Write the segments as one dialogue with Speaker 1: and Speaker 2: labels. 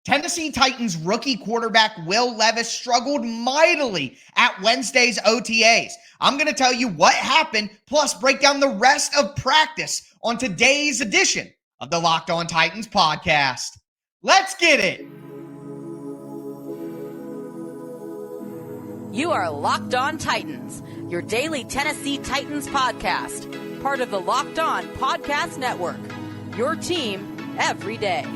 Speaker 1: Tennessee Titans rookie quarterback Will Levis struggled mightily at Wednesday's OTAs. I'm going to tell you what happened, plus break down the rest of practice on today's edition of the Locked On Titans podcast. Let's get it.
Speaker 2: You are Locked On Titans, your daily Tennessee Titans podcast, part of the Locked On Podcast Network, your team every day.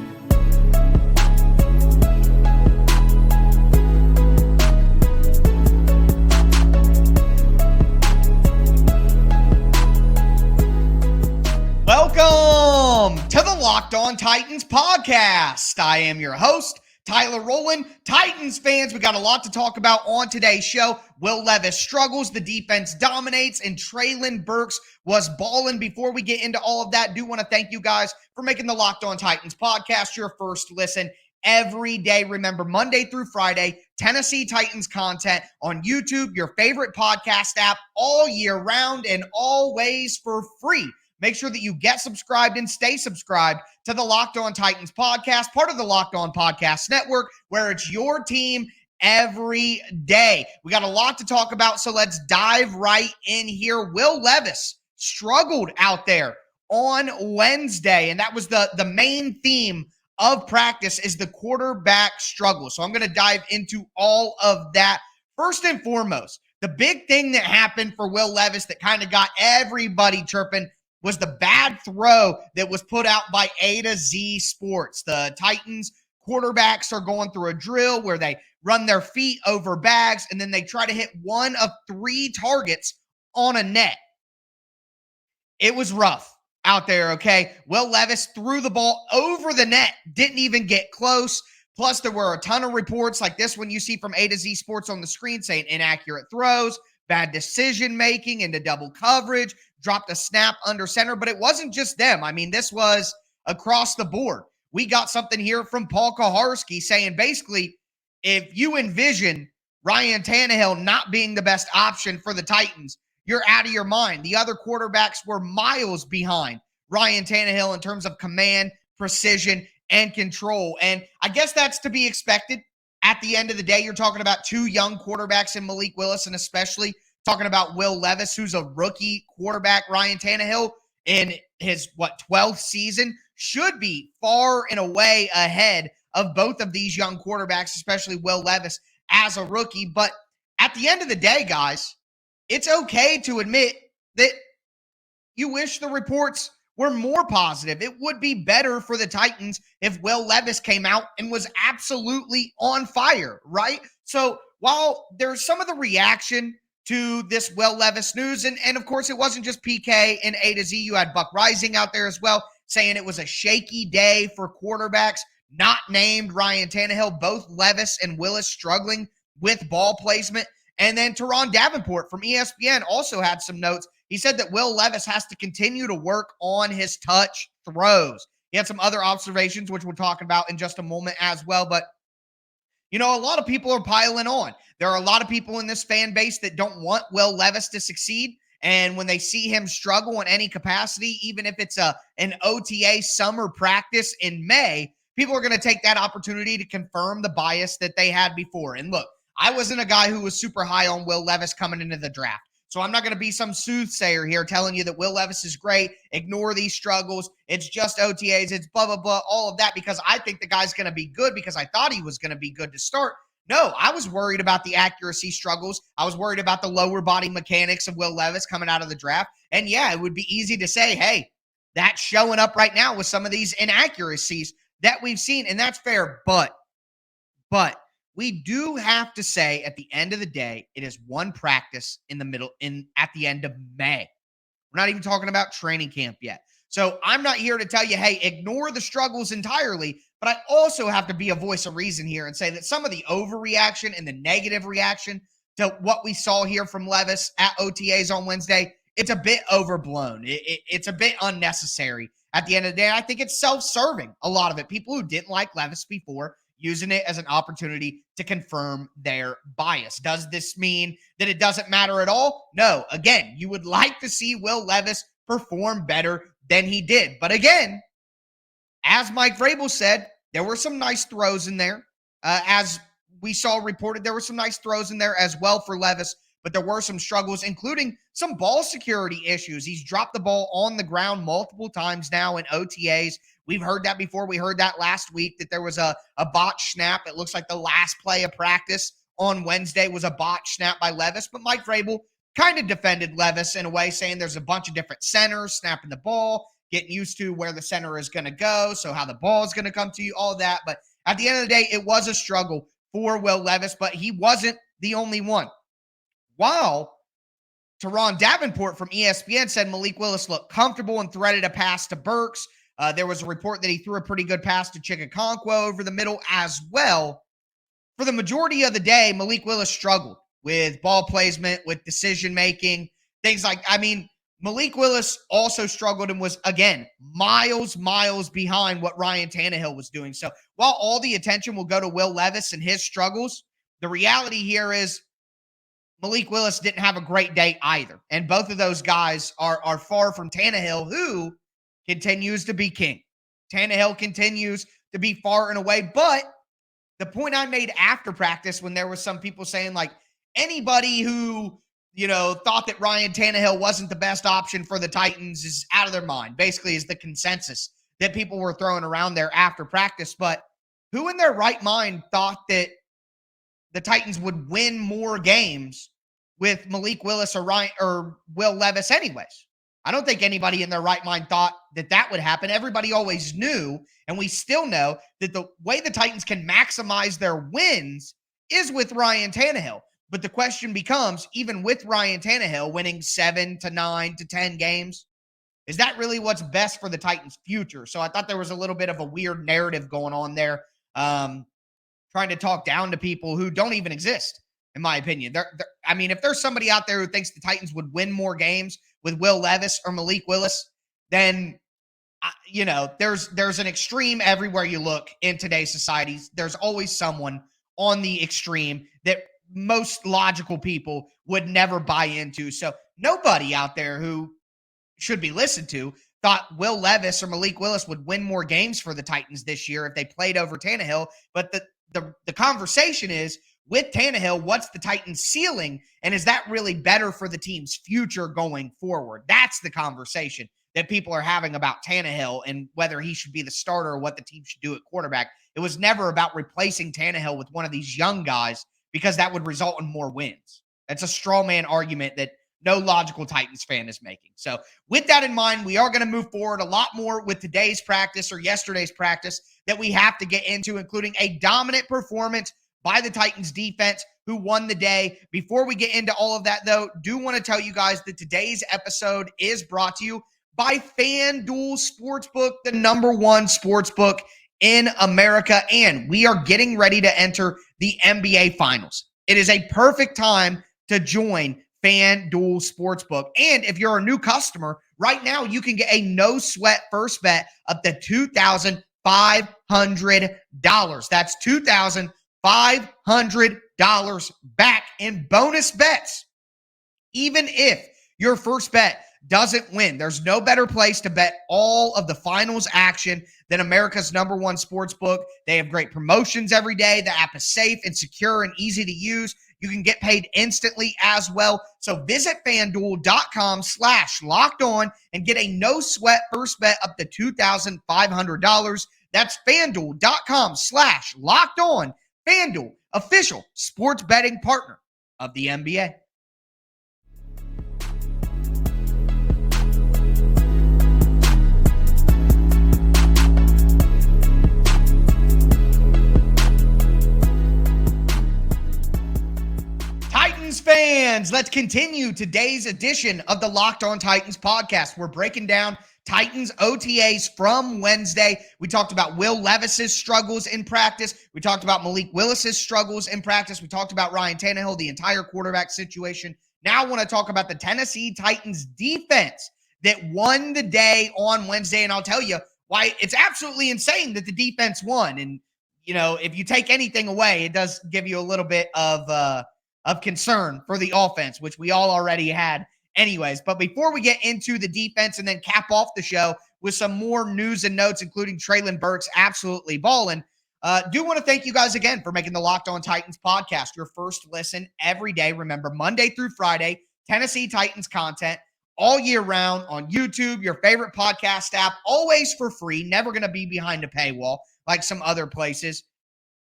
Speaker 1: Welcome to the Locked On Titans podcast. I am your host, Tyler Rowland. Titans fans, we got a lot to talk about on today's show. Will Levis struggles, the defense dominates, and Treylon Burks was balling. Before we get into all of that, I do want to thank you guys for making the Locked On Titans podcast your first listen every day. Remember, Monday through Friday, Tennessee Titans content on YouTube, your favorite podcast app, all year round and always for free. Make sure that you get subscribed and stay subscribed to the Locked On Titans podcast, part of the Locked On Podcast Network, where it's your team every day. We got a lot to talk about, so let's dive right in here. Will Levis struggled out there on Wednesday, and that was the main theme of practice is the quarterback struggle. So I'm going to dive into all of that. First and foremost, the big thing that happened for Will Levis that kind of got everybody chirping was the bad throw that was put out by A to Z Sports. The Titans quarterbacks are going through a drill where they run their feet over bags, and then they try to hit one of three targets on a net. It was rough out there, okay? Will Levis threw the ball over the net, didn't even get close. Plus, there were a ton of reports like this one you see from A to Z Sports on the screen saying inaccurate throws, bad decision-making into double coverage, dropped a snap under center, but it wasn't just them. I mean, this was across the board. We got something here from Paul Kaharski saying basically, if you envision Ryan Tannehill not being the best option for the Titans, you're out of your mind. The other quarterbacks were miles behind Ryan Tannehill in terms of command, precision, and control. And I guess that's to be expected. At the end of the day, you're talking about two young quarterbacks in Malik Willis and especially talking about Will Levis, who's a rookie quarterback. Ryan Tannehill in his, 12th season should be far and away ahead of both of these young quarterbacks, especially Will Levis as a rookie. But at the end of the day, guys, it's okay to admit that you wish the reports were more positive. It would be better for the Titans if Will Levis came out and was absolutely on fire, right? So while there's some of the reaction to this Will Levis news, and of course it wasn't just PK and A to Z, you had Buck Rising out there as well saying it was a shaky day for quarterbacks not named Ryan Tannehill, both Levis and Willis struggling with ball placement. And then Teron Davenport from ESPN also had some notes. He said that Will Levis has to continue to work on his touch throws. He had some other observations, which we'll talk about in just a moment as well. But, you know, a lot of people are piling on. There are a lot of people in this fan base that don't want Will Levis to succeed. And when they see him struggle in any capacity, even if it's an OTA summer practice in May, people are going to take that opportunity to confirm the bias that they had before. And look, I wasn't a guy who was super high on Will Levis coming into the draft. So I'm not going to be some soothsayer here telling you that Will Levis is great. Ignore these struggles. It's just OTAs. It's blah, blah, blah, all of that because I think the guy's going to be good because I thought he was going to be good to start. No, I was worried about the accuracy struggles. I was worried about the lower body mechanics of Will Levis coming out of the draft. And yeah, it would be easy to say, hey, that's showing up right now with some of these inaccuracies that we've seen. And that's fair. But we do have to say at the end of the day, it is one practice at the end of May. We're not even talking about training camp yet. So I'm not here to tell you, hey, ignore the struggles entirely, but I also have to be a voice of reason here and say that some of the overreaction and the negative reaction to what we saw here from Levis at OTAs on Wednesday, it's a bit overblown. It's a bit unnecessary at the end of the day. I think it's self-serving, a lot of it. People who didn't like Levis before using it as an opportunity to confirm their bias. Does this mean that it doesn't matter at all? No. Again, you would like to see Will Levis perform better than he did. But again, as Mike Vrabel said, There were some nice throws in there. As we saw reported, there were some nice throws in there as well for Levis, but there were some struggles, including some ball security issues. He's dropped the ball on the ground multiple times now in OTAs. We've heard that before. We heard that last week, that there was a botch snap. It looks like the last play of practice on Wednesday was a botch snap by Levis, but Mike Vrabel kind of defended Levis in a way, saying there's a bunch of different centers snapping the ball, getting used to where the center is going to go, so how the ball is going to come to you, all that. But at the end of the day, it was a struggle for Will Levis, but he wasn't the only one. While Teron Davenport from ESPN said Malik Willis looked comfortable and threaded a pass to Burks. There was a report that he threw a pretty good pass to Chikakonkwo over the middle as well. For the majority of the day, Malik Willis struggled with ball placement, with decision-making, things like, Malik Willis also struggled and was, again, miles behind what Ryan Tannehill was doing. So while all the attention will go to Will Levis and his struggles, the reality here is Malik Willis didn't have a great day either. And both of those guys are far from Tannehill, who continues to be king. Tannehill continues to be far and away. But the point I made after practice, when there was some people saying, like, anybody who, thought that Ryan Tannehill wasn't the best option for the Titans is out of their mind, basically, is the consensus that people were throwing around there after practice. But who in their right mind thought that the Titans would win more games with Malik Willis or Will Levis anyways? I don't think anybody in their right mind thought that would happen. Everybody always knew, and we still know, that the way the Titans can maximize their wins is with Ryan Tannehill. But the question becomes, even with Ryan Tannehill winning 7 to 9 to 10 games, is that really what's best for the Titans' future? So I thought there was a little bit of a weird narrative going on there, trying to talk down to people who don't even exist, in my opinion. If there's somebody out there who thinks the Titans would win more games with Will Levis or Malik Willis, then, there's an extreme everywhere you look in today's society. There's always someone on the extreme that most logical people would never buy into. So nobody out there who should be listened to thought Will Levis or Malik Willis would win more games for the Titans this year if they played over Tannehill. But the conversation is, with Tannehill, what's the Titans' ceiling? And is that really better for the team's future going forward? That's the conversation that people are having about Tannehill and whether he should be the starter or what the team should do at quarterback. It was never about replacing Tannehill with one of these young guys, because that would result in more wins. That's a straw man argument that no logical Titans fan is making. So with that in mind, we are going to move forward a lot more with today's practice or yesterday's practice that we have to get into, including a dominant performance by the Titans defense, who won the day. Before we get into all of that, though, do want to tell you guys that today's episode is brought to you by FanDuel Sportsbook, the number one sportsbook in America, and we are getting ready to enter the NBA Finals. It is a perfect time to join FanDuel Sportsbook. And if you're a new customer, right now you can get a no-sweat first bet up to $2,500. That's $2,500 back in bonus bets, even if your first bet doesn't win. There's no better place to bet all of the finals action than America's number one sports book. They have great promotions every day. The app is safe and secure and easy to use. You can get paid instantly as well. So visit FanDuel.com/lockedon and get a no sweat first bet up to $2,500. That's FanDuel.com/lockedon. FanDuel, official sports betting partner of the NBA. Fans, let's continue today's edition of the Locked On Titans podcast. We're breaking down Titans OTAs from Wednesday. We talked about Will Levis's struggles in practice. We talked about Malik Willis's struggles in practice. We talked about Ryan Tannehill, the entire quarterback situation. Now I want to talk about the Tennessee Titans defense that won the day on Wednesday. And I'll tell you why it's absolutely insane that the defense won. And, if you take anything away, it does give you a little bit of concern for the offense, which we all already had anyways, but before we get into the defense and then cap off the show with some more news and notes, including Treylon Burks absolutely balling, do want to thank you guys again for making the Locked On Titans podcast your first listen every day. Remember, Monday through Friday, Tennessee Titans content all year round on YouTube, your favorite podcast app, always for free, never going to be behind a paywall like some other places.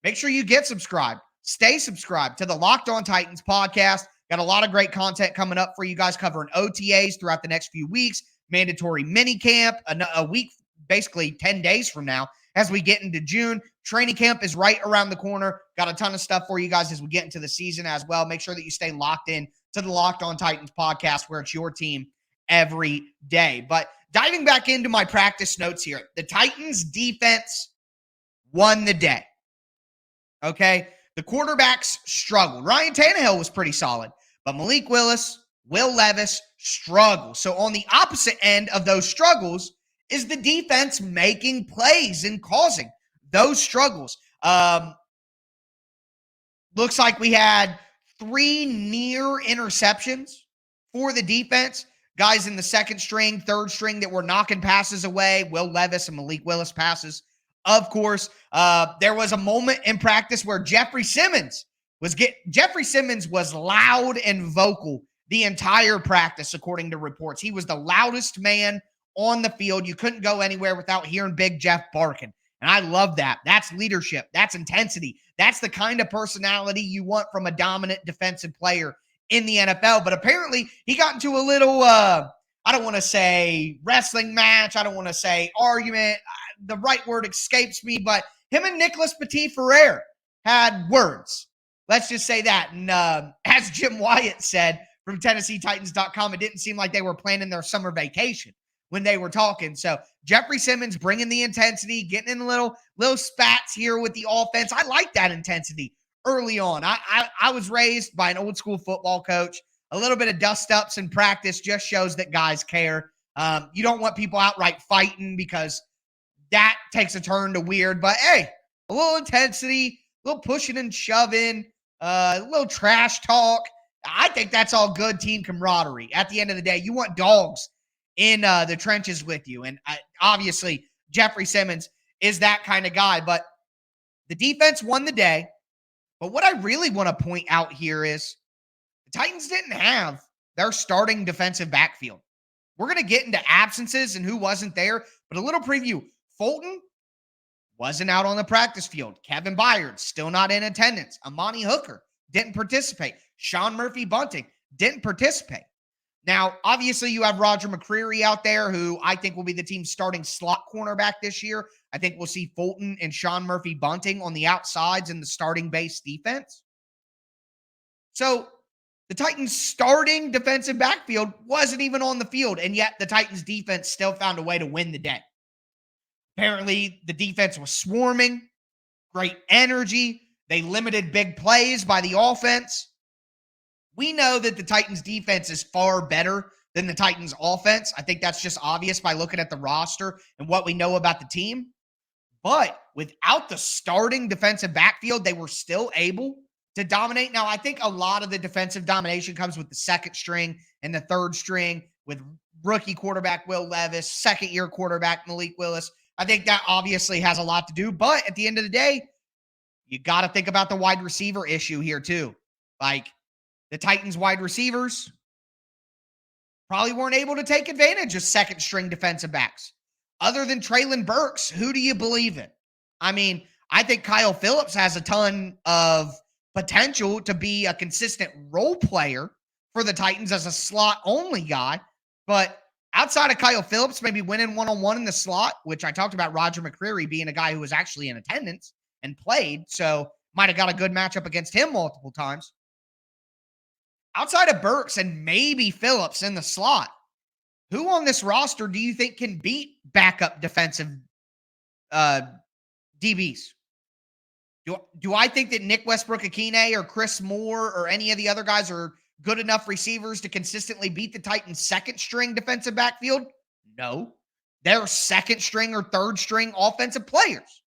Speaker 1: Make sure you get subscribed. Stay subscribed to the Locked On Titans podcast. Got a lot of great content coming up for you guys, covering OTAs throughout the next few weeks, mandatory mini camp, a week, basically 10 days from now, as we get into June. Training camp is right around the corner. Got a ton of stuff for you guys as we get into the season as well. Make sure that you stay locked in to the Locked On Titans podcast, where it's your team every day. But diving back into my practice notes here, the Titans defense won the day. Okay? The quarterbacks struggled. Ryan Tannehill was pretty solid, but Malik Willis, Will Levis struggled. So on the opposite end of those struggles is the defense making plays and causing those struggles. Looks like we had 3 near interceptions for the defense. Guys in the second string, third string that were knocking passes away. Will Levis and Malik Willis passes. Of course, there was a moment in practice where Jeffrey Simmons was loud and vocal the entire practice, according to reports. He was the loudest man on the field. You couldn't go anywhere without hearing Big Jeff barking. And I love that. That's leadership. That's intensity. That's the kind of personality you want from a dominant defensive player in the NFL. But apparently he got into a little, I don't want to say wrestling match. I don't want to say argument. The right word escapes me, but him and Nicholas Petit-Ferrer had words. Let's just say that. And as Jim Wyatt said from TennesseeTitans.com, it didn't seem like they were planning their summer vacation when they were talking. So Jeffrey Simmons bringing the intensity, getting in little spats here with the offense. I like that intensity early on. I was raised by an old school football coach. A little bit of dust-ups in practice just shows that guys care. You don't want people outright fighting, because that takes a turn to weird. But, hey, a little intensity, a little pushing and shoving, a little trash talk. I think that's all good team camaraderie. At the end of the day, you want dogs in the trenches with you. And obviously, Jeffrey Simmons is that kind of guy. But the defense won the day. But what I really want to point out here is the Titans didn't have their starting defensive backfield. We're going to get into absences and who wasn't there, but a little preview. Fulton wasn't out on the practice field. Kevin Byard still not in attendance. Amani Hooker didn't participate. Sean Murphy-Bunting didn't participate. Now, obviously, you have Roger McCreary out there, who I think will be the team's starting slot cornerback this year. I think we'll see Fulton and Sean Murphy-Bunting on the outsides in the starting base defense. So the Titans' starting defensive backfield wasn't even on the field, and yet the Titans' defense still found a way to win the day. Apparently, the defense was swarming, great energy. They limited big plays by the offense. We know that the Titans' defense is far better than the Titans' offense. I think that's just obvious by looking at the roster and what we know about the team. But without the starting defensive backfield, they were still able to dominate. Now, I think a lot of the defensive domination comes with the second string and the third string, with rookie quarterback Will Levis, second-year quarterback Malik Willis. I think that obviously has a lot to do. But at the end of the day, you got to think about the wide receiver issue here too. Like, the Titans wide receivers probably weren't able to take advantage of second-string defensive backs. Other than Treylon Burks, who do you believe in? I mean, I think Kyle Phillips has a ton of potential to be a consistent role player for the Titans as a slot-only guy. But outside of Kyle Phillips maybe winning one-on-one in the slot, which I talked about Roger McCreary being a guy who was actually in attendance and played, so might have got a good matchup against him multiple times. Outside of Burks and maybe Phillips in the slot, who on this roster do you think can beat backup defensive DBs? Do I think that Nick Westbrook-Akine or Chris Moore or any of the other guys are good enough receivers to consistently beat the Titans' second-string defensive backfield? No. They're second-string or third-string offensive players.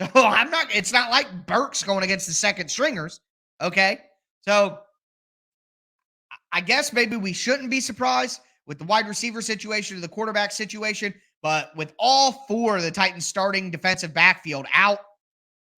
Speaker 1: So it's not like Burks going against the second-stringers, okay? So I guess maybe we shouldn't be surprised with the wide receiver situation or the quarterback situation, but with all four of the Titans starting defensive backfield out,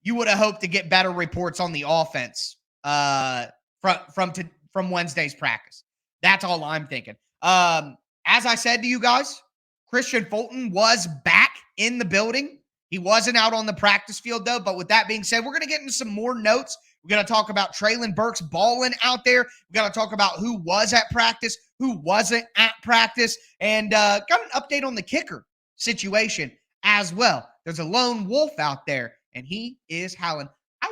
Speaker 1: you would have hoped to get better reports on the offense from Wednesday's practice. That's all I'm thinking. As I said to you guys, Christian Fulton was back in the building. He wasn't out on the practice field, though. But with that being said, we're going to get into some more notes. We're going to talk about Treylon Burks balling out there. We got to talk about who was at practice, who wasn't at practice, and got an update on the kicker situation as well. There's a lone wolf out there, and he is howling. Ow!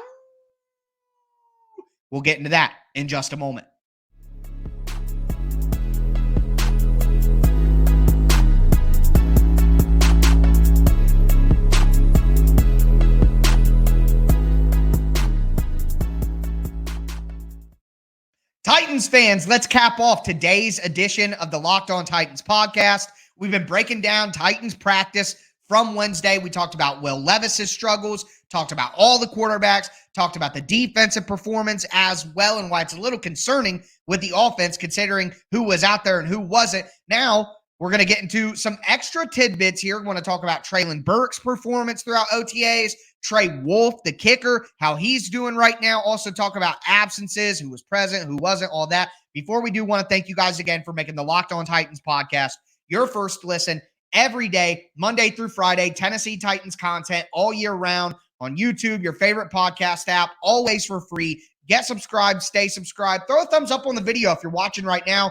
Speaker 1: We'll get into that in just a moment. Titans fans, let's cap off today's edition of the Locked On Titans podcast. We've been breaking down Titans practice from Wednesday. We talked about Will Levis's struggles, talked about all the quarterbacks, talked about the defensive performance as well, and why it's a little concerning with the offense considering who was out there and who wasn't. Now, we're going to get into some extra tidbits here. We want to talk about Treylon Burks' performance throughout OTAs, Trey Wolf, the kicker, how he's doing right now. Also talk about absences, who was present, who wasn't, all that. Before we do, want to thank you guys again for making the Locked On Titans podcast your first listen every day, Monday through Friday, Tennessee Titans content all year round on YouTube, your favorite podcast app, always for free. Get subscribed, stay subscribed. Throw a thumbs up on the video if you're watching right now.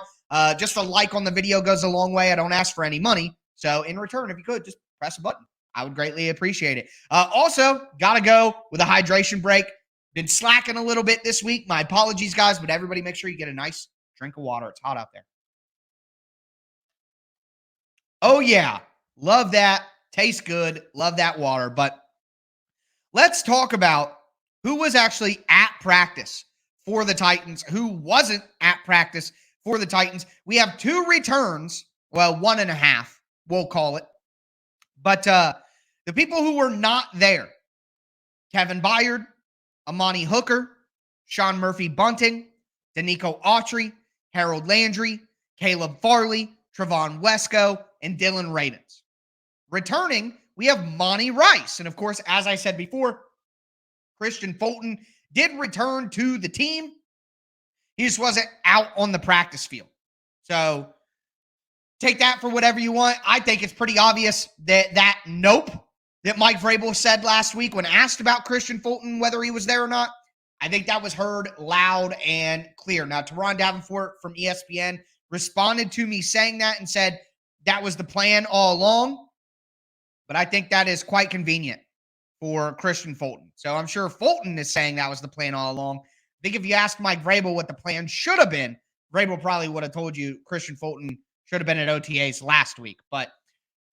Speaker 1: Just a like on the video goes a long way. I don't ask for any money. So in return, if you could, just press a button. I would greatly appreciate it. Also, got to go with a hydration break. Been slacking a little bit this week. My apologies, guys, but everybody make sure you get a nice drink of water. It's hot out there. Oh, yeah. Love that. Tastes good. Love that water. But let's talk about who was actually at practice for the Titans, who wasn't at practice for the Titans. We have two returns. Well, 1.5, we'll call it. But the people who were not there, Kevin Byard, Amani Hooker, Sean Murphy-Bunting, Danico Autry, Harold Landry, Caleb Farley, Trevon Wesco, and Dylan Radins. Returning, we have Monty Rice. And of course, as I said before, Christian Fulton did return to the team. He just wasn't out on the practice field. So take that for whatever you want. I think it's pretty obvious that nope that Mike Vrabel said last week when asked about Christian Fulton, whether he was there or not, I think that was heard loud and clear. Now, Teron Davenport from ESPN responded to me saying that and said that was the plan all along. But I think that is quite convenient for Christian Fulton. So I'm sure Fulton is saying that was the plan all along. I think if you asked Mike Vrabel what the plan should have been, Vrabel probably would have told you Christian Fulton should have been at OTAs last week. But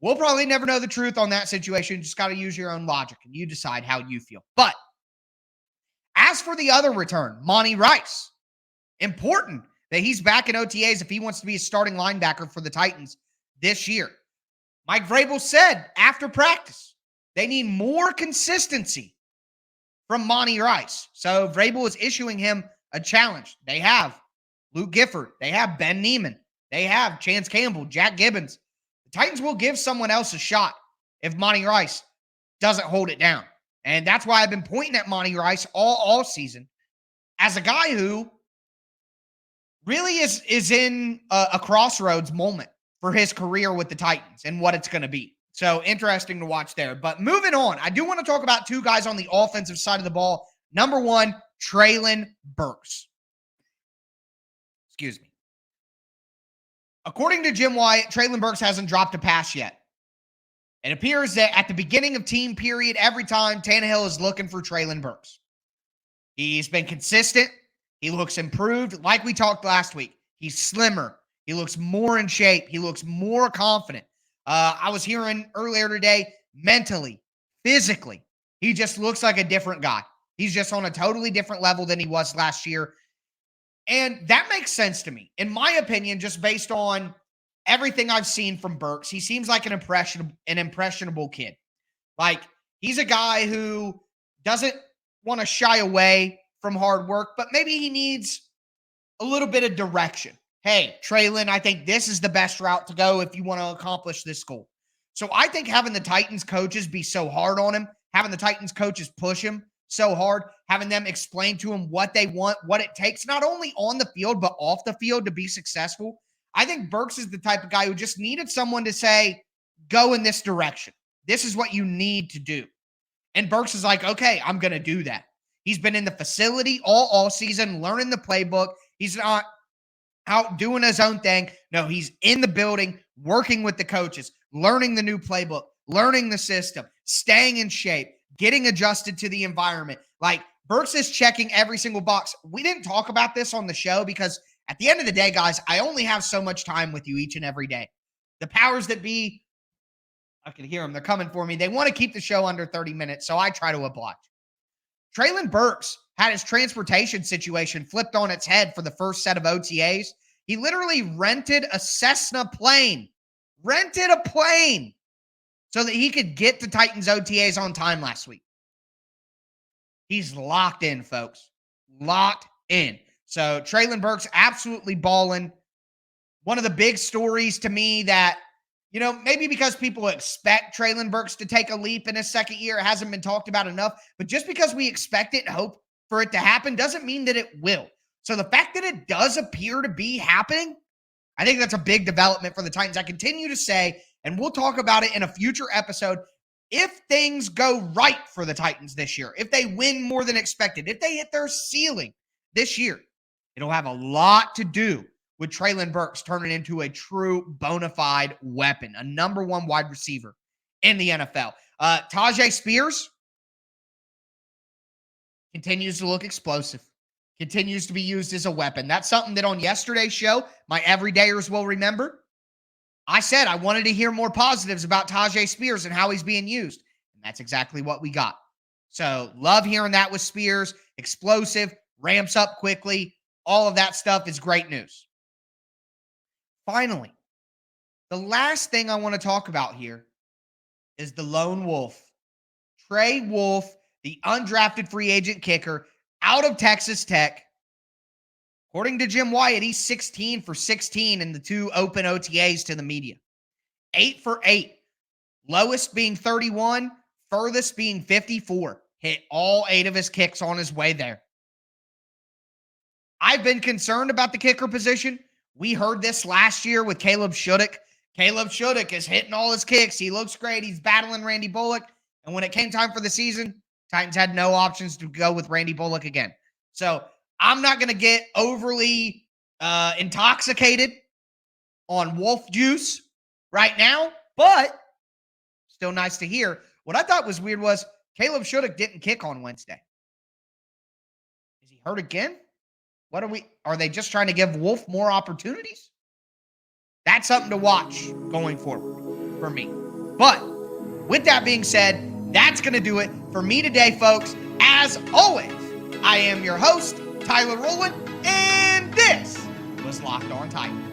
Speaker 1: we'll probably never know the truth on that situation. Just got to use your own logic and you decide how you feel. But as for the other return, Monty Rice, important that he's back in OTAs if he wants to be a starting linebacker for the Titans this year. Mike Vrabel said after practice, they need more consistency from Monty Rice. So Vrabel is issuing him a challenge. They have Luke Gifford. They have Ben Neiman. They have Chance Campbell, Jack Gibbons. The Titans will give someone else a shot if Monty Rice doesn't hold it down. And that's why I've been pointing at Monty Rice all season as a guy who really is in a crossroads moment for his career with the Titans and what it's going to be. So interesting to watch there. But moving on, I do want to talk about two guys on the offensive side of the ball. Number one, Treylon Burks. Excuse me. According to Jim Wyatt, Treylon Burks hasn't dropped a pass yet. It appears that at the beginning of team period, every time Tannehill is looking for Treylon Burks. He's been consistent. He looks improved. Like we talked last week, he's slimmer. He looks more in shape. He looks more confident. I was hearing earlier today, mentally, physically, he just looks like a different guy. He's just on a totally different level than he was last year. And that makes sense to me. In my opinion, just based on everything I've seen from Burks, he seems like an impressionable kid. Like, he's a guy who doesn't want to shy away from hard work, but maybe he needs a little bit of direction. hey, Treylon, I think this is the best route to go if you want to accomplish this goal. So I think having the Titans coaches be so hard on him, having the Titans coaches push him so hard, having them explain to him what they want, what it takes, not only on the field, but off the field to be successful. I think Burks is the type of guy who just needed someone to say, go in this direction. This is what you need to do. And Burks is like, okay, I'm going to do that. He's been in the facility all season, learning the playbook. He's not out doing his own thing. No, he's in the building, working with the coaches, learning the new playbook, learning the system, staying in shape, getting adjusted to the environment. Like, Burks is checking every single box. We didn't talk about this on the show because at the end of the day, guys, I only have so much time with you each and every day. The powers that be, I can hear them. They're coming for me. They want to keep the show under 30 minutes, so I try to oblige. Treylon Burks had his transportation situation flipped on its head for the first set of OTAs. He literally rented a Cessna plane, so that he could get to Titans OTAs on time last week. He's locked in, folks. Locked in. So Treylon Burks absolutely balling. One of the big stories to me that, maybe because people expect Treylon Burks to take a leap in his second year, it hasn't been talked about enough. But just because we expect it and hope for it to happen doesn't mean that it will. So the fact that it does appear to be happening, I think that's a big development for the Titans. I continue to say, and we'll talk about it in a future episode, if things go right for the Titans this year, if they win more than expected, if they hit their ceiling this year, it'll have a lot to do with Treylon Burks turning into a true bona fide weapon, a number one wide receiver in the NFL. Tyjae Spears continues to look explosive, continues to be used as a weapon. That's something that on yesterday's show, my everydayers will remember. I said I wanted to hear more positives about Tyjae Spears and how he's being used. And that's exactly what we got. So love hearing that with Spears. Explosive, ramps up quickly. All of that stuff is great news. Finally, the last thing I want to talk about here is the lone wolf. Trey Wolff, the undrafted free agent kicker out of Texas Tech. According to Jim Wyatt, he's 16 for 16 in the 2 open OTAs to the media. 8 for 8. Lowest being 31, furthest being 54. Hit all 8 of his kicks on his way there. I've been concerned about the kicker position. We heard this last year with Caleb Shudak. Caleb Shudak is hitting all his kicks. He looks great. He's battling Randy Bullock. And when it came time for the season, Titans had no options to go with Randy Bullock again. So I'm not going to get overly intoxicated on Wolf juice right now, but still nice to hear. What I thought was weird was Caleb Shudak didn't kick on Wednesday. Is he hurt again? Are they just trying to give Wolf more opportunities? That's something to watch going forward for me. But with that being said, that's going to do it for me today, folks. As always, I am your host, Tyler Rowland, and this was Locked On Titans.